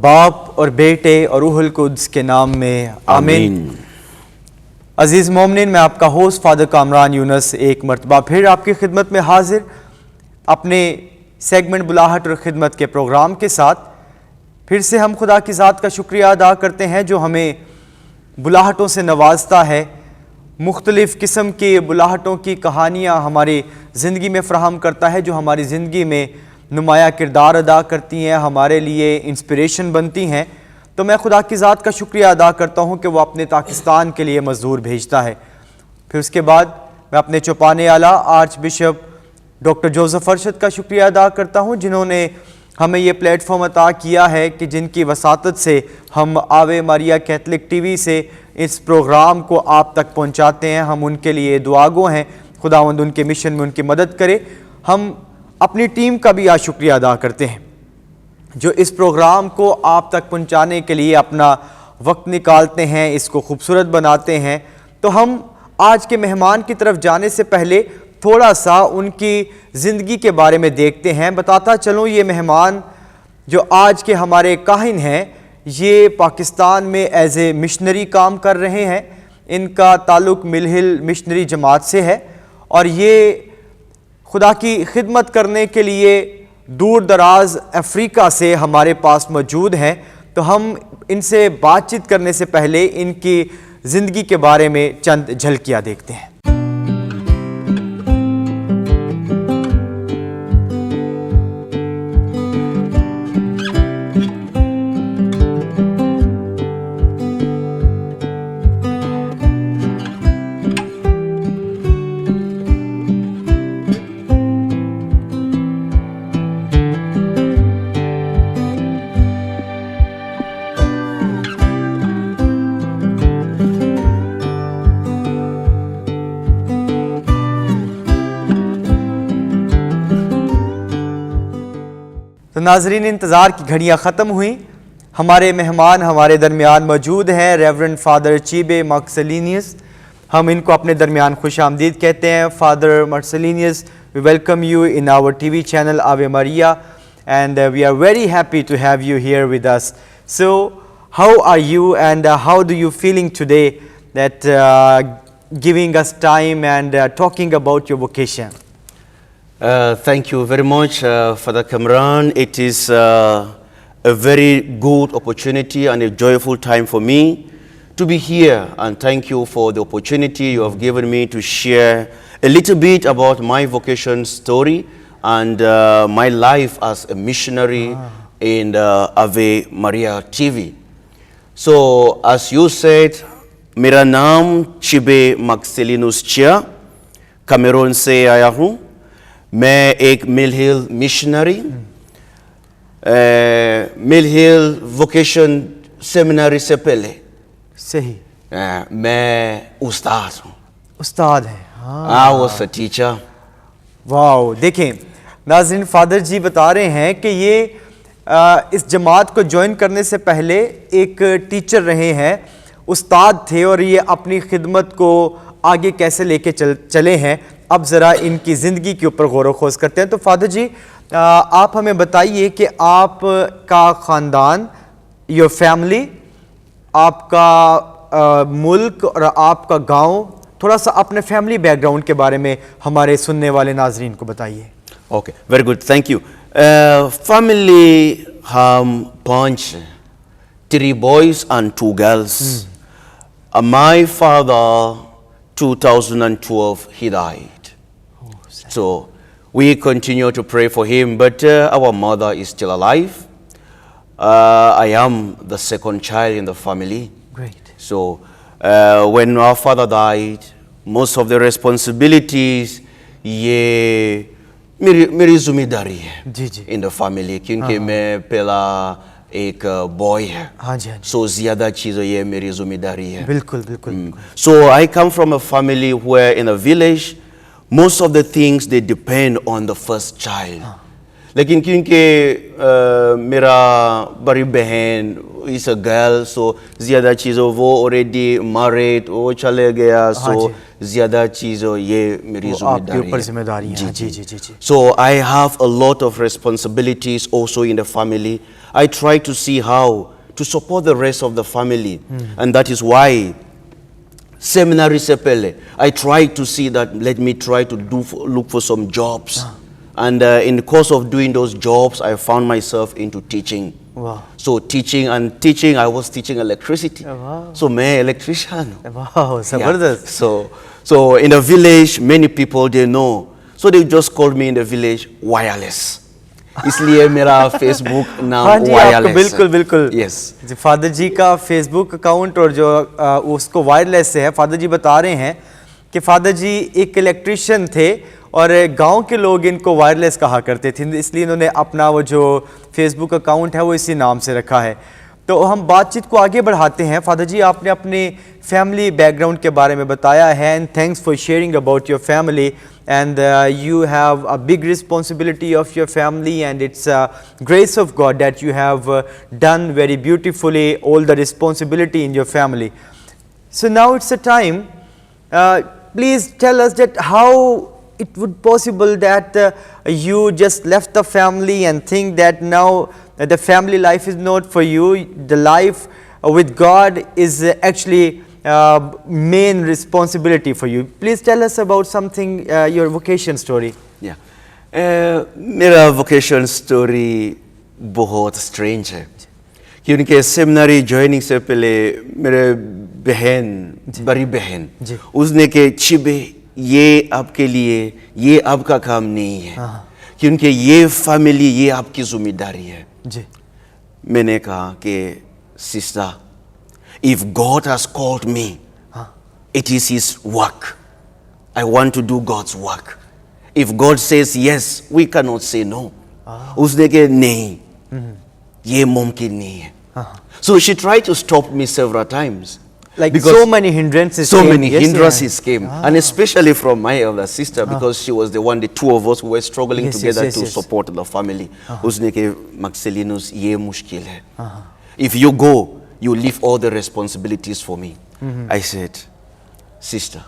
बाप और बेटे और रूहुल कुद्स के नाम में आमीन। अजीज़ मोमिनीन, मैं आपका होस्ट फादर कामरान यूनुस एक मरतबा फिर आपकी खिदमत में हाजिर अपने सेगमेंट बुलाहट और ख़िदमत के प्रोग्राम के साथ। फिर से हम खुदा की ज़ात का शुक्रिया अदा करते हैं जो हमें बुलाहटों से नवाजता है। मुख्तलिफ़ किस्म की बुलाहटों की कहानियाँ हमारी ज़िंदगी में फ़राहम करता है जो हमारी ज़िंदगी में नुमाया किरदार अदा करती हैं, हमारे लिए इंस्पिरेशन बनती हैं। तो मैं खुदा की ज़ात का शुक्रिया अदा करता हूँ कि वो अपने पाकिस्तान के लिए मज़दूर भेजता है। फिर उसके बाद मैं अपने चौपाने आला arch bishop doctor Joseph Arshad का शुक्रिया अदा करता हूँ जिन्होंने हमें ये प्लेटफॉर्म अता किया है कि जिनकी वसातत से हम आवे मारिया कैथलिक टीवी से इस प्रोग्राम को आप तक पहुँचाते हैं। हम उनके लिए दुआगो हैं, खुदावंद उनके मिशन में उनकी मदद करे। हम अपनी टीम का भी आज शुक्रिया अदा करते हैं जो इस प्रोग्राम को आप तक पहुंचाने के लिए अपना वक्त निकालते हैं, इसको खूबसूरत बनाते हैं। तो हम आज के मेहमान की तरफ जाने से पहले थोड़ा सा उनकी ज़िंदगी के बारे में देखते हैं। बताता चलूँ, ये मेहमान जो आज के हमारे काहिन हैं ये पाकिस्तान में एज ए मिशनरी काम कर रहे हैं। इनका ताल्लुक़ मिल हिल मिशनरी जमात से है और ये खुदा की खिदमत करने के लिए दूर दराज अफ्रीका से हमारे पास मौजूद हैं। तो हम इनसे बातचीत करने से पहले इनकी ज़िंदगी के बारे में चंद झलकियाँ देखते हैं। तो नाजरीन, इंतज़ार की घड़ियाँ ख़त्म हुई। हमारे मेहमान हमारे दरमियान मौजूद हैं रेवरेंड फादर चीबे मार्सेलिनियस। हम इनको अपने दरमियान खुश आमदीद कहते हैं। Father Marcellinus, we welcome you in our TV channel Ave Maria and we are very happy to have you here with us. So how are you and how do you feeling today that giving us time and talking about your vocation? Thank you very much, Father Kamran. It is a very good opportunity and a joyful time for me to be here, and thank you for the opportunity you have given me to share a little bit about my vocation story and my life as a missionary in Ave Maria TV. So, as you said, मेरा नाम चिबे मार्सेलिनुस chia, Cameroon से आया हूँ। मैं एक मिल हिल missionary मिल हिल vocation seminary से पहले सही मैं उस्ताद हूँ। उस्ताद है? हाँ, वो टीचर। वाह, देखें नाज़रीन, फादर जी बता रहे हैं कि ये इस जमात को ज्वाइन करने से पहले एक टीचर रहे हैं, उस्ताद थे और ये अपनी खिदमत को आगे कैसे लेके चले हैं। अब ज़रा इनकी ज़िंदगी के ऊपर गौर व खोज करते हैं। तो फादर जी, आप हमें बताइए कि आपका ख़ानदान, योर फैमिली, आपका मुल्क और आपका गांव, थोड़ा सा अपने फैमिली बैकग्राउंड के बारे में हमारे सुनने वाले नाजरीन को बताइए। Okay, very good, thank you. Family हम 5, 3 boys and 2 girls. My father 2012 he died. So we continue to pray for him, but our mother is still alive. I am the second child in the family. Great. So when our father died, most of the responsibilities ये मेरी जिम्मेदारी है जी जी in the family, क्योंकि मैं पहला एक boy है। हाँ जी, हाँ जी। So ज़्यादा चीज़ें ये मेरी जिम्मेदारी है। बिल्कुल बिल्कुल। So I come from a family where in a village most of the things they depend on the first child. लेकिन क्योंकि मेरा बड़ी बहन इज अ गर्ल, सो ज़्यादा चीज़ों वो ऑलरेडी मैरिड, वो चले गया, सो ज़्यादा चीज़ों ये मेरी आपके ऊपर जिम्मेदारी है। जी जी जी जी। So I have a lot of responsibilities also in the family. I try to see how to support the rest of the family, and that is why seminary se pele I try to see that let me try to look for some jobs, and in the course of doing those jobs I found myself into teaching. Wow. So teaching, I was teaching electricity. Wow. So मैं electrician. वाह जबरदस्त। So in the village, many people they know. So they just called me in the village wireless. इसलिए मेरा Facebook नाम हाँ जी, wireless आपको बिल्कुल बिल्कुल। Yes. फादर जी का फेसबुक अकाउंट और जो उसको वायरलेस से है, फादर जी बता रहे हैं कि फादर जी एक इलेक्ट्रिशियन थे और गांव के लोग इनको वायरलेस कहा करते थे, इसलिए इन्होंने अपना वो जो फेसबुक अकाउंट है वो इसी नाम से रखा है। तो हम बातचीत को आगे बढ़ाते हैं। फादर जी, आपने अपने फैमिली बैकग्राउंड के बारे में बताया है, and thanks for sharing about your family, and you have a big responsibility of your family, and it's grace of God that you have done very beautifully all the responsibility in your family. So now it's a time, please tell us that how it would possible that you just left the family and think that now the family life is not for you. The life with God is actually main responsibility for you. Please tell us about something, your vocation story. Yeah. मेरा vocation story बहुत strange है, क्योंकि seminary joining से पहले मेरे बहन, बड़ी बहन, उसने के चिबे ये आपके लिए, ये आपका काम नहीं है, क्योंकि ये फैमिली, ये आपकी जिम्मेदारी है। जी। मैंने कहा कि sister, if God has called me, it is His work. I want to do God's work. If God says yes, we cannot say no. उसने के नहीं, ये मुमकिन नहीं है। So she tried to stop me several times. Like because so many hindrances so came. many Yes, hindrances came, and especially from my elder sister, because she was the one, the two of us who were struggling Yes, together yes, to yes. support the family. उसने के Maxelinus, ये मुश्किल है। If you go, you leave all the responsibilities for me. I said, sister,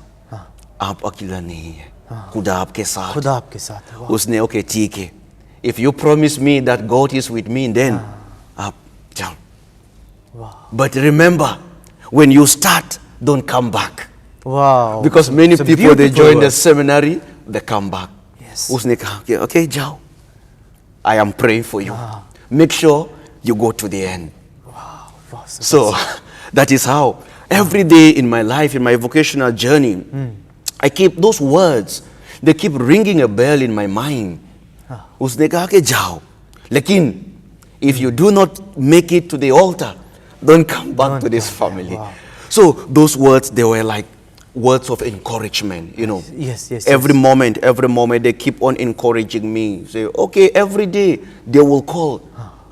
आप अकेला नहीं है, खुदा आपके साथ। खुदा आपके साथ है। उसने okay ठीक है, if you promise me that God is with me, then आप जाओ। But remember, when you start, don't come back. Wow. Because many It's a people, they beautiful join the word. seminary, they come back. Yes. उसने कहा कि okay जाओ, I am praying for you. Make sure you go to the end. Wow, So that is how every day in my life, in my vocational journey, I keep those words, they keep ringing a bell in my mind. उसने कहा कि जाओ, लेकिन if you do not make it to the altar, don't come back to this family. Wow. So those words, they were like words of encouragement, you know. Yes, yes, Every moment, they keep on encouraging me. Say, okay, every day they will call.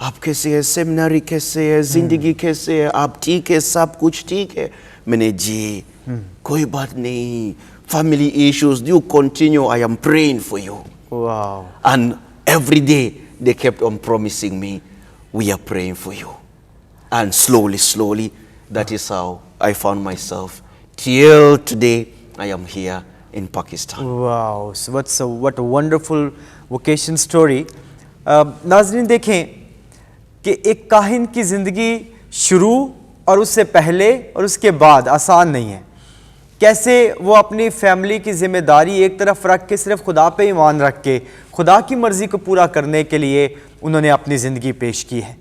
आप कैसे है, seminary कैसे है, जिंदगी कैसे है, आप ठीक है, सब कुछ ठीक है। मैंने जी, कोई बात नहीं, family issues, you continue, I am praying for you. Wow. And every day they kept on promising me, we are praying for you. And slowly, that is how I found myself. Till today, I am here in Pakistan. Wow. So what a wonderful vocation story. नाज़रीन देखें कि एक काहिन की ज़िंदगी शुरू और उससे पहले और उसके बाद आसान नहीं है। कैसे वो अपनी फैमिली की ज़िम्मेदारी एक तरफ रख के सिर्फ खुदा पे ईमान रख के खुदा की मर्ज़ी को पूरा करने के लिए उन्होंने अपनी ज़िंदगी पेश की है।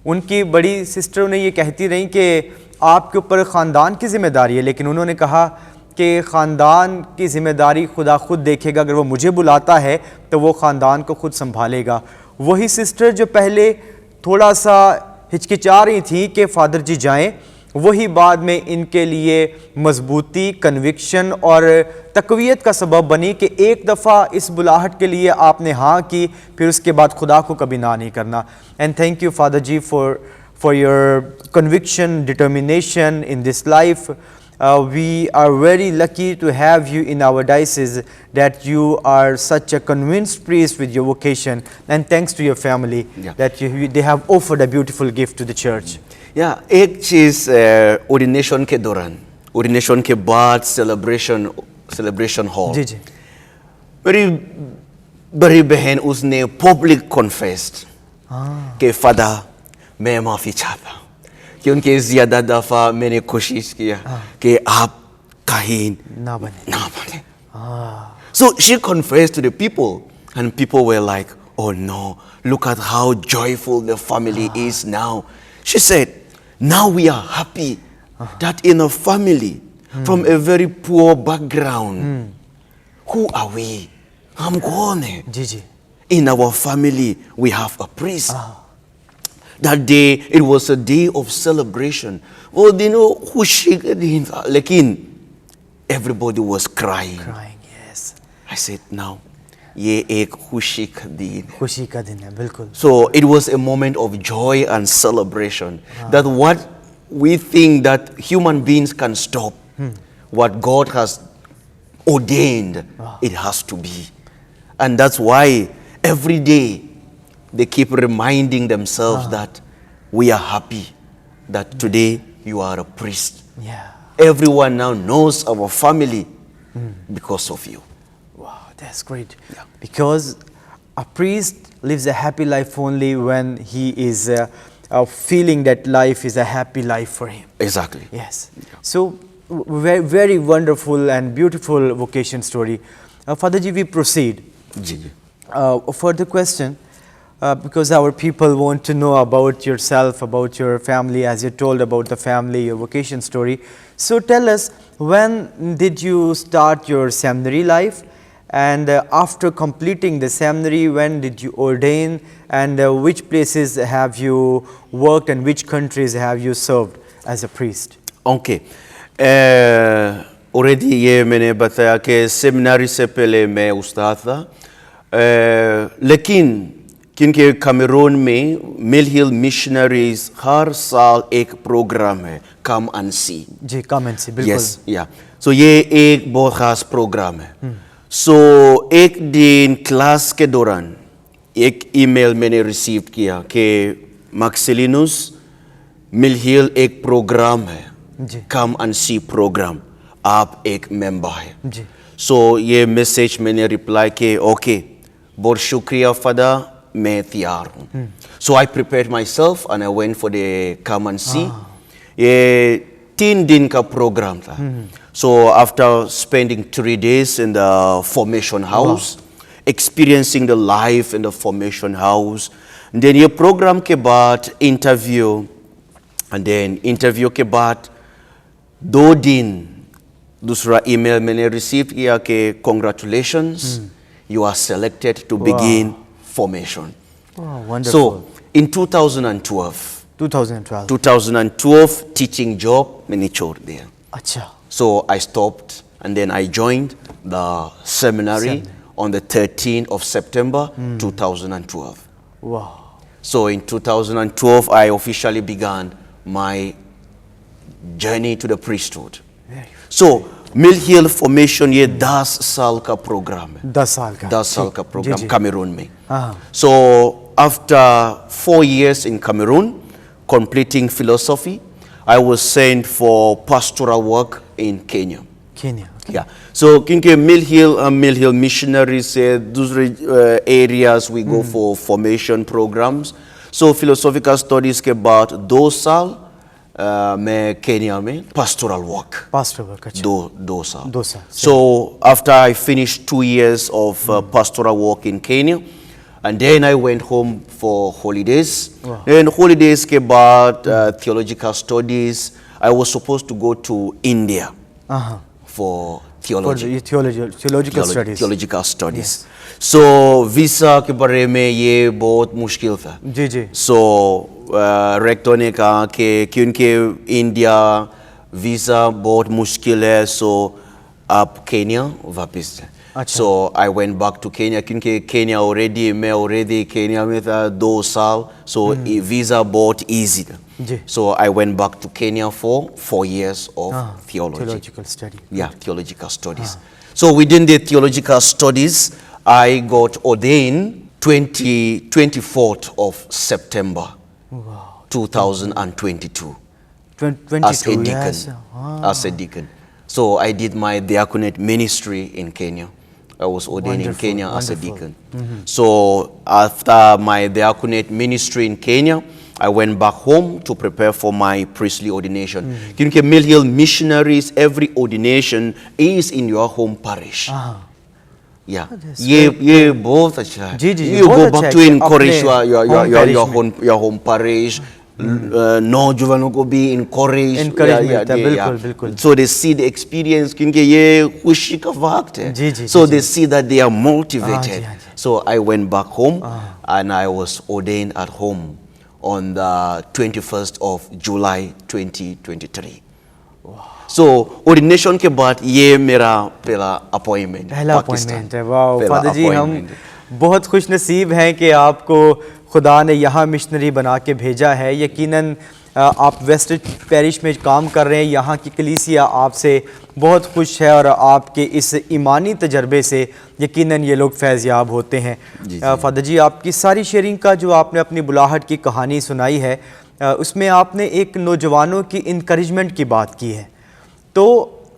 उनकी बड़ी सिस्टर उन्हें ये कहती रही कि आपके ऊपर ख़ानदान की ज़िम्मेदारी है, लेकिन उन्होंने कहा कि ख़ानदान की ज़िम्मेदारी खुदा खुद देखेगा, अगर वो मुझे बुलाता है तो वो ख़ानदान को खुद संभालेगा। वही सिस्टर जो पहले थोड़ा सा हिचकिचा रही थी कि फ़ादर जी जाएं, वही बाद में इनके लिए मजबूती, कन्विक्शन और तक़वियत का सबब बनी कि एक दफ़ा इस बुलाहट के लिए आपने हाँ की, फिर उसके बाद खुदा को कभी ना नहीं करना। And thank you father ji for your conviction, determination in this life. We are very lucky to have you in our diocese, that you are such a convinced priest with your vocation, and thanks to your family Yeah. that they have offered a beautiful gift to the church. या एक चीज़ ordination के दौरान, ordination के बाद celebration hall, जी जी मेरी बड़ी बहन उसने public confessed कि फादर मैं माफ़ी चाहता हूँ क्योंकि ज़्यादा दफ़ा मैंने कोशिश किया कि आप काहीन ना बने. ना बने. So she confessed to the people, and people were like, oh no, look at how joyful the family is now. She said, now we are happy that in a family from a very poor background, who are we? I'm gone. Ji ji In our family, we have a priest. That day, it was a day of celebration. Oh, you know, who she like everybody was crying. crying. Yes, I said, now, ye ek khushi ka din. खुशी का दिन है बिल्कुल. So it was a moment of joy and celebration. That what we think that human beings can stop, what God has ordained, it has to be. And that's why every day they keep reminding themselves that we are happy that today you are a priest. Yeah. Everyone now knows our family because of you. Wow, that's great. Because a priest lives a happy life only when he is feeling that life is a happy life for him. Exactly. Yes. So, very, very wonderful and beautiful vocation story. Father Ji, we proceed. Ji. Further question, because our people want to know about yourself, about your family, as you told about the family, your vocation story. So tell us, when did you start your seminary life? And after completing the seminary, when did you ordain? And which places have you worked and which countries have you served as a priest? Okay. Already ये मैंने बताया कि seminary से पहले मैं उस्ताद था, लेकिन क्योंकि कैमरून में मिल हिल मिशनरीज हर साल एक प्रोग्राम है, कम एंड सी. जी, come and see, बिल्कुल. Yes, yeah. So ये एक बहुत खास प्रोग्राम है. So एक दिन क्लास के दौरान एक ईमेल मैंने रिसीव किया कि मैक्सिलिनुस मिल हिल एक प्रोग्राम है, जी. कम एंड सी प्रोग्राम, आप एक मेंबर है. जी. So ये मैसेज मैंने रिप्लाई किया, ओके, बहुत शुक्रिया फादर, मैं तैयार हूँ. So I prepared myself and I went for the come and see. ये 3 दिन का प्रोग्राम था. So after spending 3 days in the formation house, experiencing the life in the formation house, and then ये programme के बाद interview, and then interview के बाद 2 दिन दूसरा email मैंने receive किया कि congratulations, you are selected to begin formation. Wow, wonderful. So in 2012, 2012. teaching job मैंने छोड़ दिया. अच्छा. So I stopped and then I joined the seminary on the 13th of September 2012. Wow. So in 2012 I officially began my journey to the priesthood. Very So Mill Hill formation ये 10 साल का programme है. 10 साल का. 10 साल का जी, programme जी. Cameroon में. हाँ. So after 4 years in Cameroon, completing philosophy, I was sent for pastoral work in Kenya. Kenya. Okay. Yeah. So क्योंकि Mill Hill missionaries से दूसरे areas we go for formation programs. So philosophical studies के बाद 2 साल मैं Kenya में pastoral work. Pastoral work. अच्छा. 2 साल. 2 साल. So after I finished 2 years of pastoral work in Kenya, and then I went home for holidays. Wow. Then holidays ke baad theological studies. I was supposed to go to India for theology. For the theological studies. Theological studies. So visa के बारे में ये बहुत मुश्किल था. जी जी. So rector ने कहा कि क्योंकि इंडिया visa बहुत मुश्किल है, so आप केन्या वापस जाए. So I went back to Kenya क्योंकि मैं already Kenya में था 2 साल, so visa बहुत easy था. जी. So I went back to Kenya for 4 years of theology. Theological study. Yeah, theological studies. So within the theological studies, I got ordained 24th of September 2022 22 as a deacon. yes. As a deacon. So I did my diaconate ministry in Kenya. I was ordained in Wonderful, Kenya as a wonderful. deacon. So after my diaconate ministry in Kenya, I went back home to prepare for my priestly ordination. क्योंकि Mill Hill Missionaries, every ordination is in your home parish. Yeah, ये बहुत अच्छा है. जी, जी, You बहुत go अच्छा back है to कि encourage अपने your home parish. नौजवानों को भी encourage मिलता है, बिल्कुल, बिल्कुल. So they see the experience क्योंकि ये खुशी का वक्त है. जी, जी, So ji, they see that they are motivated. हाँ जी. So I went back home and I was ordained at home on the 21st of July 2023. So ordination के बाद ये मेरा पहला appointment. पहला पाकिस्तान. अपॉइंटमेंट है. वाह पहला फादर जी, हम appointment. बहुत खुश नसीब हैं कि आपको खुदा ने यहाँ मिशनरी बना के भेजा है. यकीनन आप वेस्ट पैरिश में काम कर रहे हैं. यहाँ की कलीसिया आपसे बहुत खुश है और आपके इस ईमानी तजर्बे से यकीनन ये लोग फैज़याब होते हैं. फादर जी, आपकी सारी शेयरिंग का जो आपने अपनी बुलाहट की कहानी सुनाई है, उसमें आपने एक नौजवानों की इनकरेजमेंट की बात की है. तो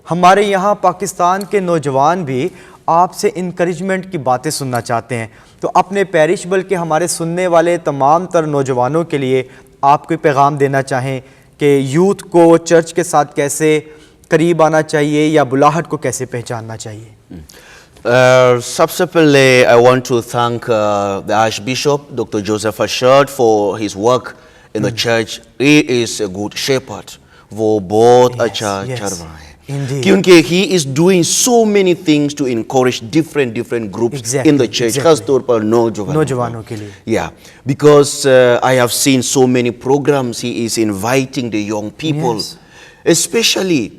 हमारे यहाँ पाकिस्तान के नौजवान भी आपसे इनकरेजमेंट की बातें सुनना चाहते हैं. तो अपने पैरिश बल्कि हमारे सुनने वाले तमाम तर नौजवानों के लिए आप कोई पैगाम देना चाहें कि यूथ को चर्च के साथ कैसे करीब आना चाहिए या बुलाहट को कैसे पहचानना चाहिए. सबसे पहले I want to thank the Archbishop Dr. Joseph Ashard for his work in the church. He is a good shepherd. वो बहुत अच्छा चल रहा है. Indeed. क्योंकि he is doing so many things to encourage different groups in the church. खास तौर पर नौजवानों के लिए. Yeah, because I have seen so many programs he is inviting the young people, Yes. especially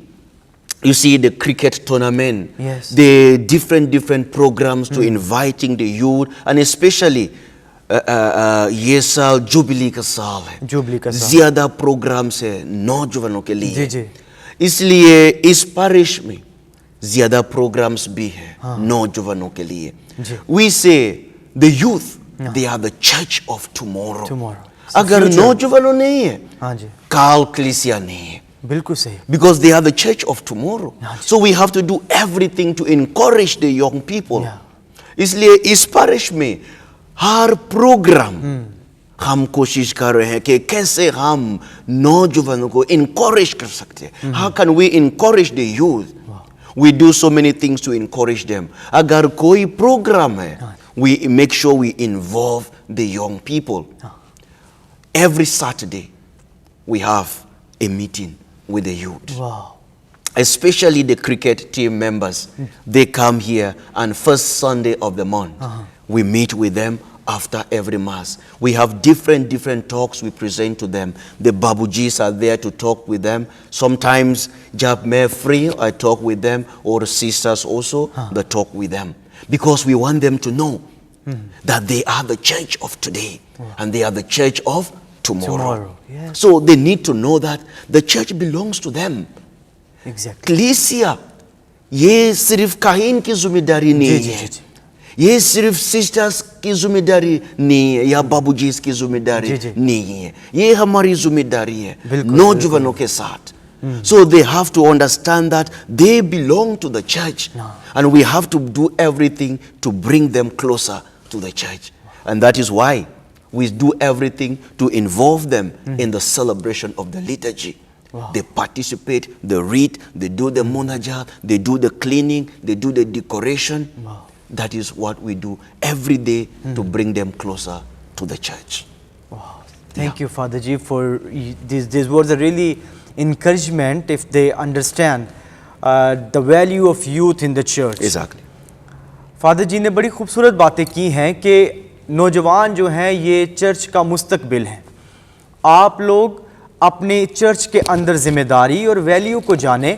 you see the cricket tournament, Yes. the different programs to inviting the youth, and especially ये साल jubilee का साल है. Jubilee का साल. ज़्यादा programmes है नौजवानों के लिए. जी, जी. इसलिए इस पारिश में ज़्यादा प्रोग्राम्स भी है नौजवानों के लिए. We say the youth, they are the church of tomorrow. अगर नौजवानों नहीं है, हाँ जी, काल कलीसिया नहीं है. बिल्कुल सही. Because they are the church of tomorrow. So we have to do everything to encourage the young people. इसलिए इस पारिश में हर प्रोग्राम हम कोशिश कर रहे हैं कि कैसे हम नौजवानों को encourage कर सकते हैं. How can we encourage the youth? We do so many things to encourage them. अगर कोई प्रोग्राम है, we make sure we involve the young people. Every Saturday we have a meeting with the youth. Wow. Especially the cricket team members. They come here and first Sunday of the month, we meet with them after every mass. We have different talks we present to them. The Babujis are there to talk with them. Sometimes jab मैं free, I talk with them, or sisters also, they talk with them. Because we want them to know that they are the church of today and they are the church of tomorrow. Yes. So they need to know that the church belongs to them. Exactly. कलीसिया ये सिर्फ काहीन की जिम्मेदारी नहीं है. ये सिर्फ sisters की जिम्मेदारी नहीं है या बाबूजी की जिम्मेदारी नहीं है. ये हमारी जिम्मेदारी है नौजवानों के साथ. So they have to understand that they belong to the church and we have to do everything to bring them closer to the church. And that is why we do everything to involve them in the celebration of the liturgy. They participate, they read, they do the munajat, they do the cleaning, they do the decoration. That is what we do every day to bring them closer to the church. Wow. Thank you, Father Ji, for these words are really encouragement if they understand the value of youth in the church. Exactly. Father Ji ने बड़ी खूबसूरत बातें की हैं कि नौजवान जो हैं ये चर्च का मुस्तकबिल हैं. आप लोग अपने चर्च के अंदर जिम्मेदारी और वैल्यू को जानें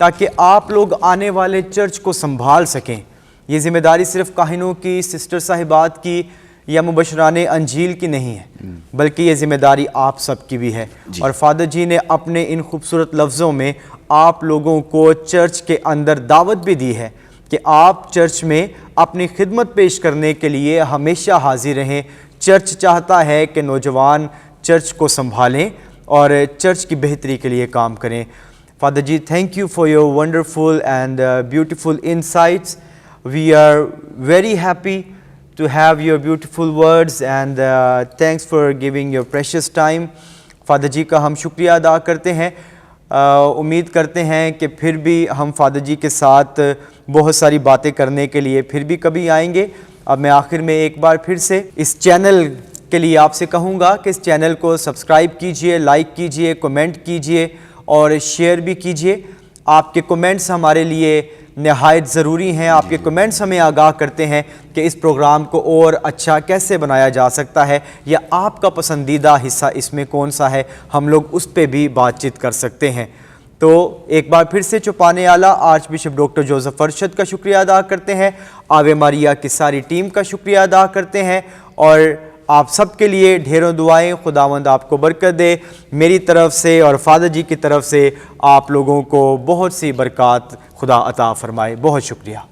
ताकि आप लोग आने वाले चर्च को संभाल सकें. ये जिम्मेदारी सिर्फ काहिनों की, सिस्टर साहिबात की या मुबशराने अंजील की नहीं है, बल्कि ये जिम्मेदारी आप सबकी भी है। और फादर जी ने अपने इन खूबसूरत लफ्ज़ों में आप लोगों को चर्च के अंदर दावत भी दी है कि आप चर्च में अपनी खिदमत पेश करने के लिए हमेशा हाजिर रहें। चर्च चाहता है कि नौजवान चर्च को संभालें और चर्च की बेहतरी के लिए काम करें। Father Ji, thank you for your wonderful and beautiful insights. We are very happy to have your beautiful words and thanks for giving your precious time. Father Ji का हम शुक्रिया अदा करते हैं। उम्मीद करते हैं कि फिर भी हम फादर जी के साथ बहुत सारी बातें करने के लिए फिर भी कभी आएंगे। अब मैं आखिर में एक बार फिर से इस चैनल के लिए आपसे कहूँगा कि इस चैनल को सब्सक्राइब कीजिए, लाइक कीजिए, कमेंट कीजिए और शेयर भी कीजिए। आपके कमेंट्स हमारे लिए नहायत ज़रूरी हैं। आपके कमेंट्स हमें आगाह करते हैं कि इस प्रोग्राम को और अच्छा कैसे बनाया जा सकता है या आपका पसंदीदा हिस्सा इसमें कौन सा है, हम लोग उस पर भी बातचीत कर सकते हैं। तो एक बार फिर से चौपाने आला arch bishop doctor Joseph Arshad का शुक्रिया अदा करते हैं, आवे मारिया की सारी टीम का शुक्रिया अदा करते हैं और आप सबके लिए ढेरों दुआएं। खुदावंद आपको बरकत दे। मेरी तरफ से और फादर जी की तरफ से आप लोगों को बहुत सी बरकत खुदा अता फरमाए। बहुत शुक्रिया।